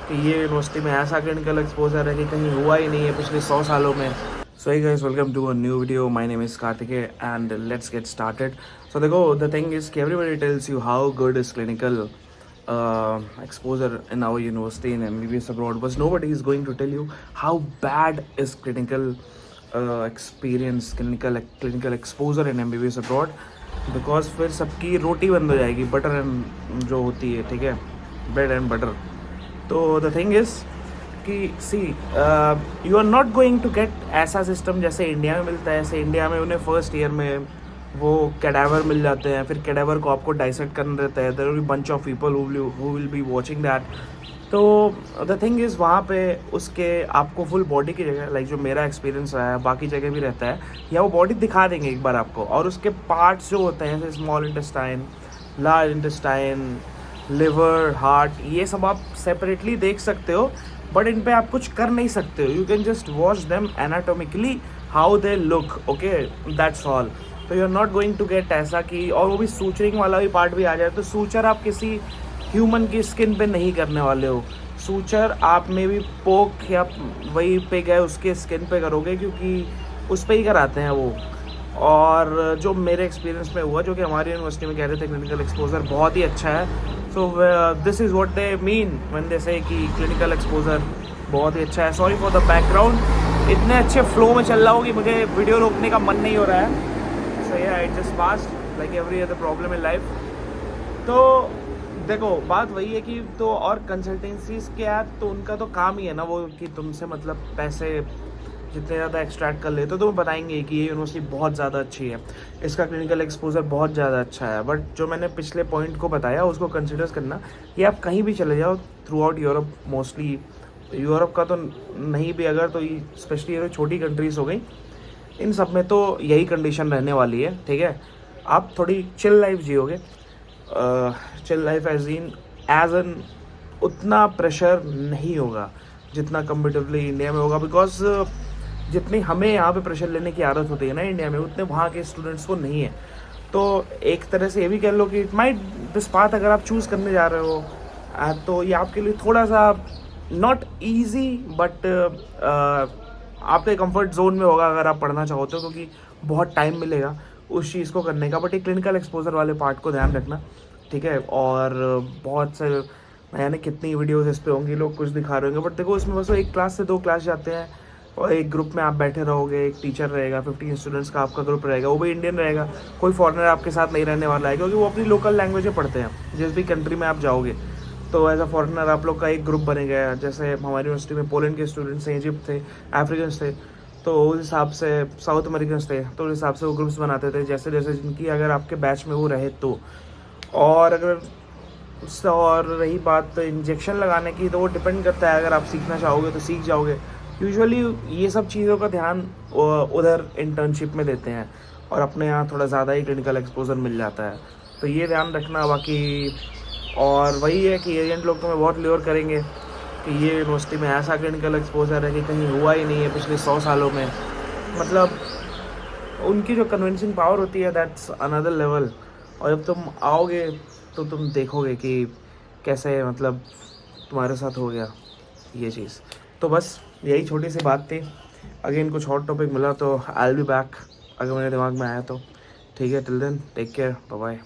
कि ये यूनिवर्सिटी में ऐसा क्लिनिकल एक्सपोजर है कि कहीं हुआ ही नहीं है पिछले 100 सालों में। So hey guys, welcome to a new video. My name is Kartikeya and let's get started. So देखो, द थिंग इज़ कि everybody tells you how good is clinical exposure in our university in MBBS abroad, but nobody is going to tell you how bad is clinical experience, clinical exposure in MBBS abroad, because फिर सबकी रोटी बंद हो जाएगी, butter and जो होती है, ठीक है, ब्रेड एंड बटर। तो द थिंग इज़ कि see you are not going to get ऐसा सिस्टम जैसे इंडिया में मिलता है। ऐसे इंडिया में उन्हें फर्स्ट ईयर में वो कैडावर मिल जाते हैं, फिर कैडावर को आपको डाइसेक्ट करना रहता है। There will be bunch of people who will be watching that. तो द थिंग इज़ वहाँ पे उसके आपको फुल बॉडी की जगह, लाइक जो मेरा एक्सपीरियंस रहा है, बाकी जगह भी रहता है, या वो बॉडी दिखा देंगे एक बार आपको, और उसके पार्ट्स जो होते हैं जैसे small intestine, large intestine, liver, heart, ये सब आप सेपरेटली देख सकते हो, बट इन पे आप कुछ कर नहीं सकते हो। You can just watch them anatomically how they look, okay, that's all. तो you are not going to get ऐसा कि, और वो भी सूचरिंग वाला भी पार्ट भी आ जाए, तो सूचर आप किसी ह्यूमन की स्किन पे नहीं करने वाले हो। सूचर आप में भी पोक या वही पे गए उसके स्किन पे करोगे, क्योंकि उस पर ही कराते हैं वो। और जो मेरे एक्सपीरियंस में हुआ, जो कि हमारी यूनिवर्सिटी में कह रहे थे क्लिनिकल एक्सपोजर बहुत ही अच्छा है। So this is what they mean when they से कि क्लिनिकल एक्सपोजर बहुत ही अच्छा है। सॉरी फॉर द बैकग्राउंड, इतने अच्छे फ्लो में चल रहा हो कि मुझे वीडियो रोकने का मन नहीं हो रहा है। सो या it just passed like every other problem in life. तो देखो, बात वही है कि तो और कंसल्टेंसीज के यार, तो उनका तो काम ही है ना वो, कि तुमसे मतलब पैसे जितने ज़्यादा एक्सट्रैक्ट कर लेते हो, तो वो बताएंगे कि ये यूनिवर्सिटी बहुत ज़्यादा अच्छी है, इसका क्लिनिकल एक्सपोजर बहुत ज़्यादा अच्छा है। बट जो मैंने पिछले पॉइंट को बताया उसको कंसिडर करना, ये आप कहीं भी चले जाओ through out Europe, mostly Europe का तो नहीं भी अगर, तो स्पेशली ये छोटी कंट्रीज़ हो गई, इन सब में तो यही कंडीशन रहने वाली है, ठीक है। आप थोड़ी चिल लाइफ जियोगे, चिल लाइफ एज एन उतना प्रेशर नहीं होगा जितना कंपेरेटिवली इंडिया में होगा, बिकॉज जितनी हमें यहाँ पे प्रेशर लेने की आदत होती है ना इंडिया में, उतने वहाँ के स्टूडेंट्स को नहीं है। तो एक तरह से ये भी कह लो कि इट माइट दिस पाथ अगर आप चूज़ करने जा रहे हो, तो ये आपके लिए थोड़ा सा नॉट ईजी, बट आपके कंफर्ट जोन में होगा अगर आप पढ़ना चाहोते हो, क्योंकि बहुत टाइम मिलेगा उस चीज़ को करने का। बट एक क्लिनिकल एक्सपोजर वाले पार्ट को ध्यान रखना, ठीक है। और बहुत से मैंने कितनी वीडियोस इस पे होंगी, लोग कुछ दिखा रहे होंगे, बट देखो उसमें बस वो एक क्लास से 2 क्लास जाते हैं, और एक ग्रुप में आप बैठे रहोगे, एक टीचर रहेगा, 15 स्टूडेंट्स का आपका ग्रुप रहेगा, वो भी इंडियन रहेगा, कोई फॉरेनर आपके साथ नहीं रहने वाला है, क्योंकि वो अपनी लोकल लैंग्वेज में पढ़ते हैं। जिस भी कंट्री में आप जाओगे, तो एज अ फॉरेनर आप लोग का एक ग्रुप बनेगा। जैसे हमारी यूनिवर्सिटी में पोलैंड के स्टूडेंट्स थे, इजिप्ट थे, अफ्रीकन्स थे, तो उस हिसाब से साउथ अमेरिकन्स थे, तो उस हिसाब से वो ग्रुप्स बनाते थे, जैसे जैसे जिनकी अगर आपके बैच में वो रहे तो। और अगर उससे और रही बात इंजेक्शन लगाने की, तो वो डिपेंड करता है, अगर आप सीखना चाहोगे तो सीख जाओगे। यूजुअली ये सब चीज़ों का ध्यान उधर इंटर्नशिप में देते हैं, और अपने यहाँ थोड़ा ज़्यादा ही क्लिनिकल एक्सपोजर मिल जाता है, तो ये ध्यान रखना। बाकी और वही है कि एजेंट लोग तुम्हें बहुत ल्योर करेंगे कि ये यूनिवर्सिटी में ऐसा क्लिनिकल एक्सपोजर है कि कहीं हुआ ही नहीं है पिछले 100 सालों में। मतलब उनकी जो कन्विंसिंग पावर होती है, दैट्स अनदर लेवल। और जब तुम आओगे तो तुम देखोगे कि कैसे मतलब तुम्हारे साथ हो गया ये चीज़। तो बस यही छोटी सी बात थी। अगेन कुछ और टॉपिक मिला तो आई विल बी बैक, अगर मेरे दिमाग में आया तो। ठीक है, till then take care, bye bye.